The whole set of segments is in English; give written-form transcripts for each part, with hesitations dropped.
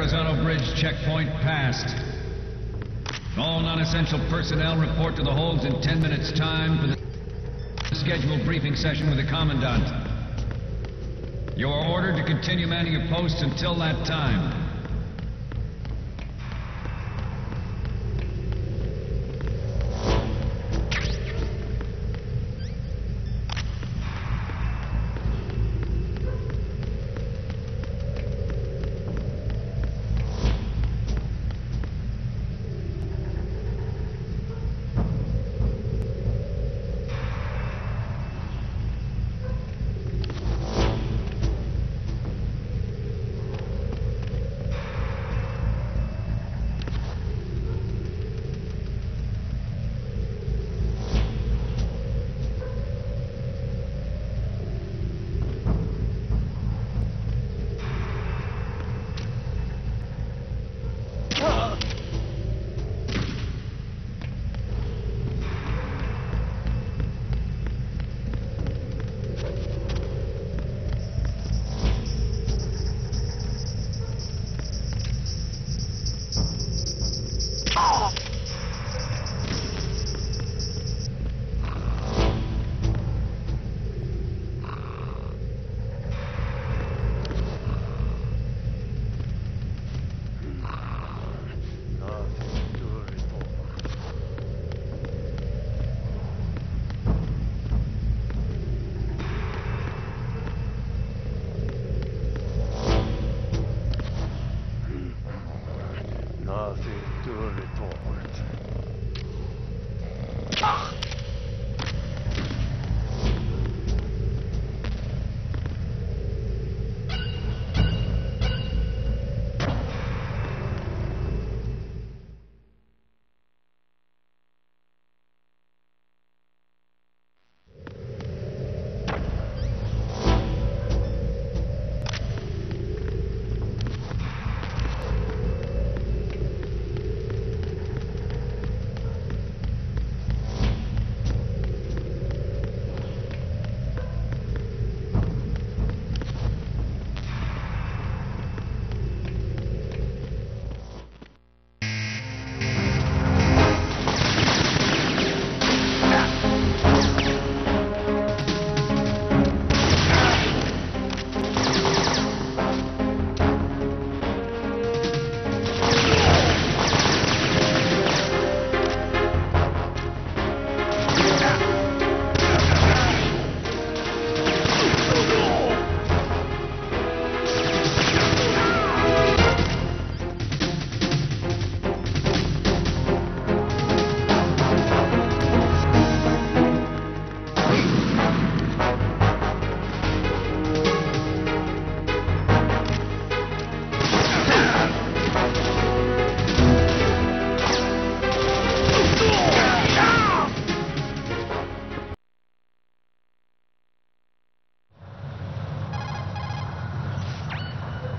Verrazano Bridge checkpoint passed. All non-essential personnel report to the holds in 10 minutes' time for the scheduled briefing session with the Commandant. You are ordered to continue manning your posts until that time.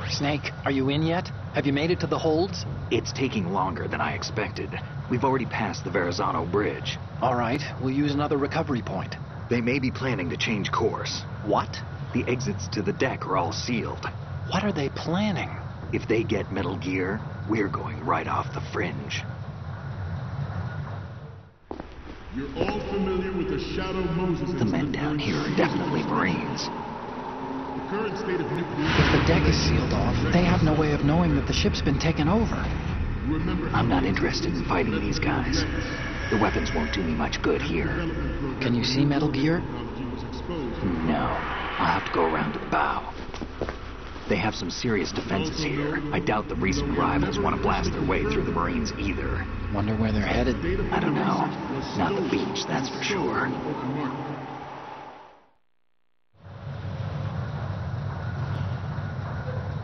Snake, are you in yet? Have you made it to the holds? It's taking longer than I expected. We've already passed the Verrazano Bridge. All right, we'll use another recovery point. They may be planning to change course. What? The exits to the deck are all sealed. What are they planning? If they get Metal Gear, we're going right off the fringe. You're all familiar with the Shadow Moses The men down here are definitely Marines. Current state of nuclear... If the deck is sealed off, they have no way of knowing that the ship's been taken over. I'm not interested in fighting these guys. The weapons won't do me much good here. Can you see Metal Gear? No. I'll have to go around to the bow. They have some serious defenses here. I doubt the recent rivals want to blast their way through the Marines either. Wonder where they're headed? I don't know. Not the beach, that's for sure.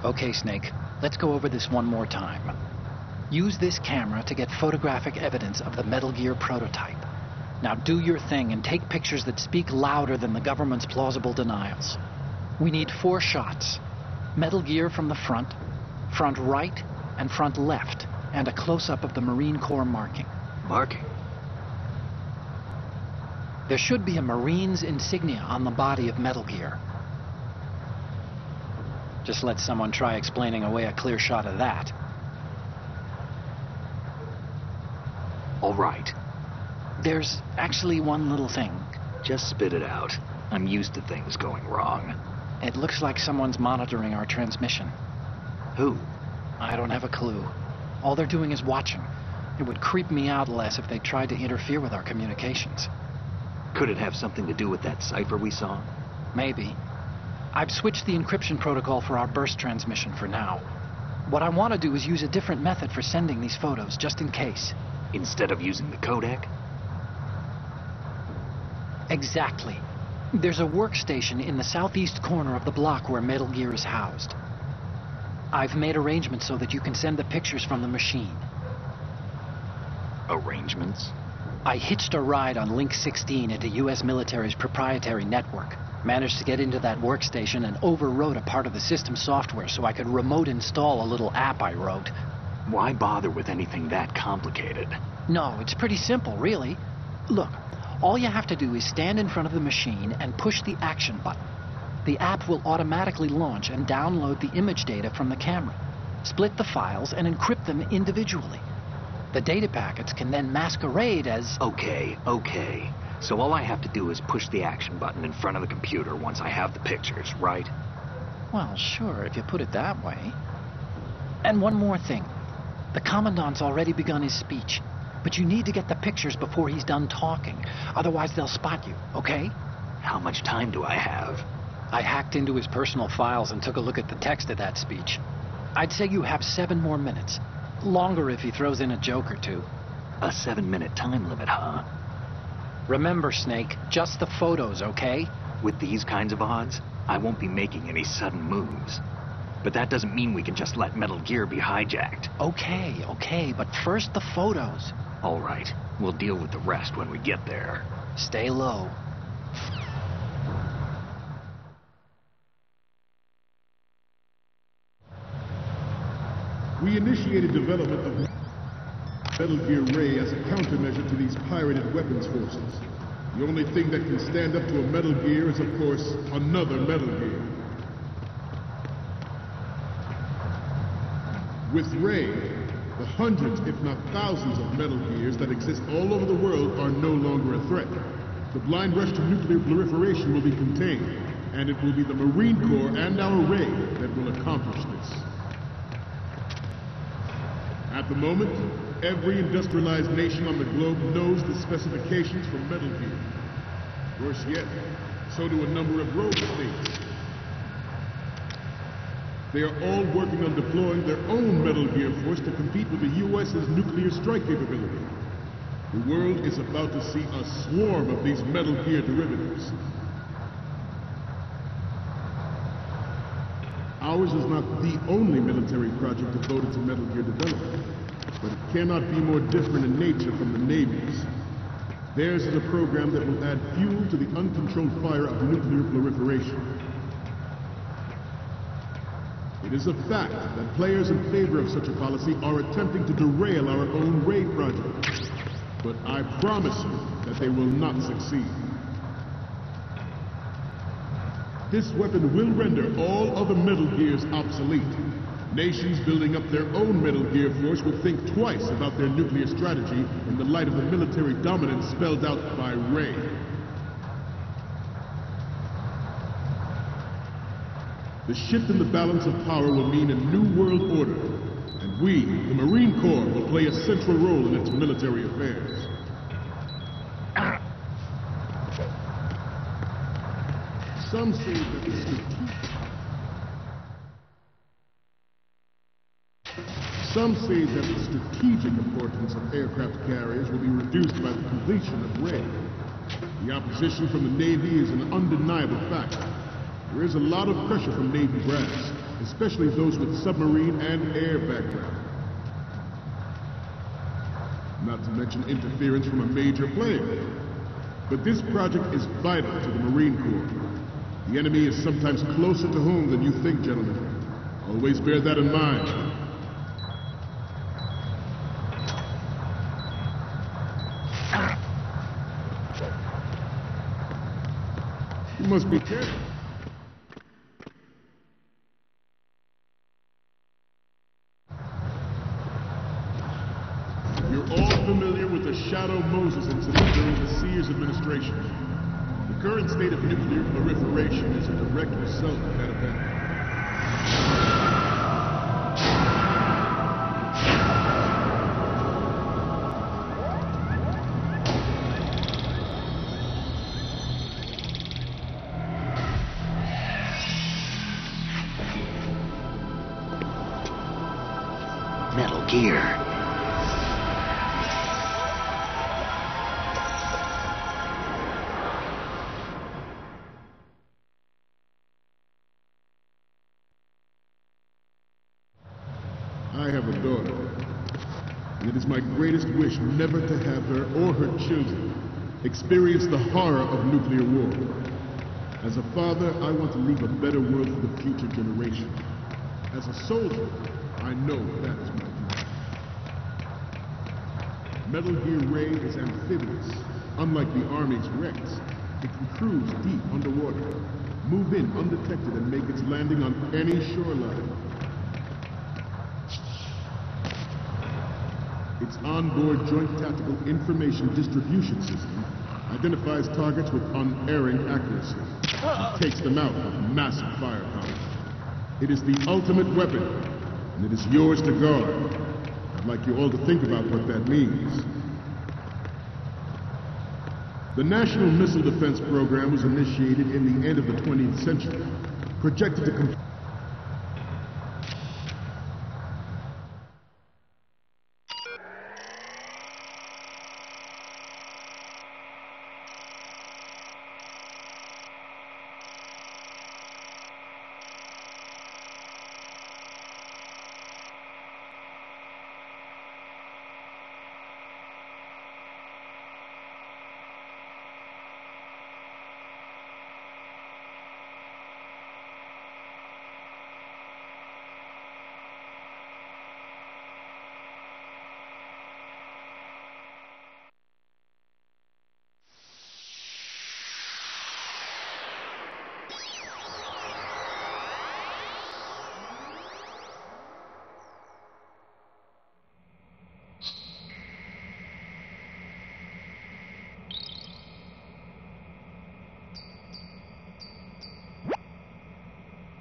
Okay, Snake. Let's go over this one more time. Use this camera to get photographic evidence of the Metal Gear prototype. Now do your thing and take pictures that speak louder than the government's plausible denials. We need 4 shots. Metal Gear from the front right, and front left, and a close-up of the Marine Corps marking. Marking? There should be a Marine's insignia on the body of Metal Gear. Just let someone try explaining away a clear shot of that. All right. There's actually one little thing. Just spit it out. I'm used to things going wrong. It looks like someone's monitoring our transmission. Who? I don't have a clue. All they're doing is watching. It would creep me out less if they tried to interfere with our communications. Could it have something to do with that cipher we saw? Maybe. I've switched the encryption protocol for our burst transmission for now. What I want to do is use a different method for sending these photos, just in case. Instead of using the codec? Exactly. There's a workstation in the southeast corner of the block where Metal Gear is housed. I've made arrangements so that you can send the pictures from the machine. Arrangements? I hitched a ride on Link 16 into U.S. military's proprietary network. Managed to get into that workstation and overwrote a part of the system software so I could remote install a little app I wrote. Why bother with anything that complicated? No, it's pretty simple, really. Look, all you have to do is stand in front of the machine and push the action button. The app will automatically launch and download the image data from the camera, split the files, and encrypt them individually. The data packets can then masquerade as... Okay. So all I have to do is push the action button in front of the computer once I have the pictures, right? Well, sure, if you put it that way. And one more thing. The Commandant's already begun his speech, but you need to get the pictures before he's done talking. Otherwise, they'll spot you, okay? How much time do I have? I hacked into his personal files and took a look at the text of that speech. I'd say you have 7 more minutes. Longer if he throws in a joke or two. A 7-minute time limit, huh? Remember, Snake, just the photos, okay? With these kinds of odds, I won't be making any sudden moves. But that doesn't mean we can just let Metal Gear be hijacked. Okay, but first the photos. All right, we'll deal with the rest when we get there. Stay low. We initiated development of Metal Gear Ray as a countermeasure to these pirated weapons forces. The only thing that can stand up to a Metal Gear is, of course, another Metal Gear. With Ray, the hundreds, if not thousands of Metal Gears that exist all over the world are no longer a threat. The blind rush to nuclear proliferation will be contained, and it will be the Marine Corps and our Ray that will accomplish this. At the moment, every industrialized nation on the globe knows the specifications for Metal Gear. Worse yet, so do a number of rogue states. They are all working on deploying their own Metal Gear force to compete with the U.S.'s nuclear strike capability. The world is about to see a swarm of these Metal Gear derivatives. Ours is not the only military project devoted to Metal Gear development, but it cannot be more different in nature from the Navy's. Theirs is a program that will add fuel to the uncontrolled fire of nuclear proliferation. It is a fact that players in favor of such a policy are attempting to derail our own Ray project. But I promise you that they will not succeed. This weapon will render all other Metal Gears obsolete. Nations building up their own Metal Gear force will think twice about their nuclear strategy in the light of the military dominance spelled out by Ray. The shift in the balance of power will mean a new world order, and we, the Marine Corps, will play a central role in its military affairs. Some say that the strategic importance of aircraft carriers will be reduced by the completion of Ray. The opposition from the Navy is an undeniable fact. There is a lot of pressure from Navy brass, especially those with submarine and air background. Not to mention interference from a major player. But this project is vital to the Marine Corps. The enemy is sometimes closer to home than you think, gentlemen. Always bear that in mind. You must be careful. administration. The current state of nuclear proliferation is a direct result of that event. Metal Gear. I have a daughter, and it is my greatest wish never to have her or her children experience the horror of nuclear war. As a father, I want to leave a better world for the future generation. As a soldier, I know that is my duty. Metal Gear Ray is amphibious. Unlike the Army's Rex, it can cruise deep underwater, move in undetected, and make its landing on any shoreline. Its onboard Joint Tactical Information Distribution System identifies targets with unerring accuracy and takes them out with massive firepower. It is the ultimate weapon, and it is yours to guard. I'd like you all to think about what that means. The National Missile Defense Program was initiated in the end of the 20th century, projected to complete.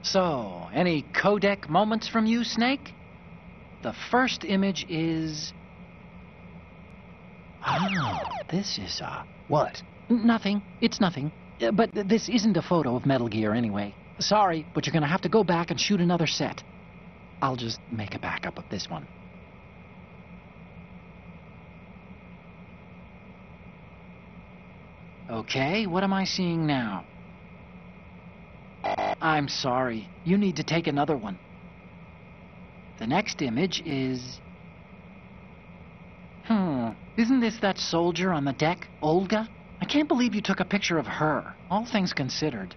So, any codec moments from you, Snake? The first image is... Oh, this is, What? Nothing. It's nothing. But this isn't a photo of Metal Gear anyway. Sorry, but you're gonna have to go back and shoot another set. I'll just make a backup of this one. Okay, what am I seeing now? I'm sorry. You need to take another one. The next image is... Isn't this that soldier on the deck, Olga? I can't believe you took a picture of her, all things considered.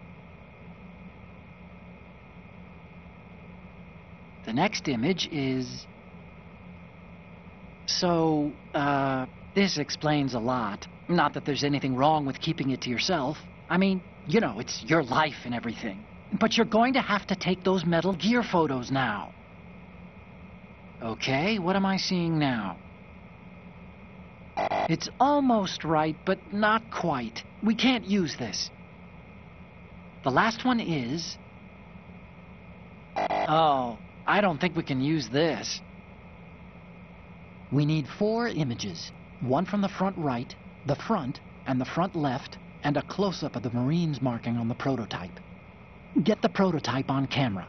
The next image is... So, this explains a lot. Not that there's anything wrong with keeping it to yourself. I mean, you know, it's your life and everything. But you're going to have to take those Metal Gear photos now. Okay, what am I seeing now? It's almost right, but not quite. We can't use this. The last one is... Oh, I don't think we can use this. We need 4 images. One from the front right, the front, and the front left, and a close-up of the Marines marking on the prototype. Get the prototype on camera.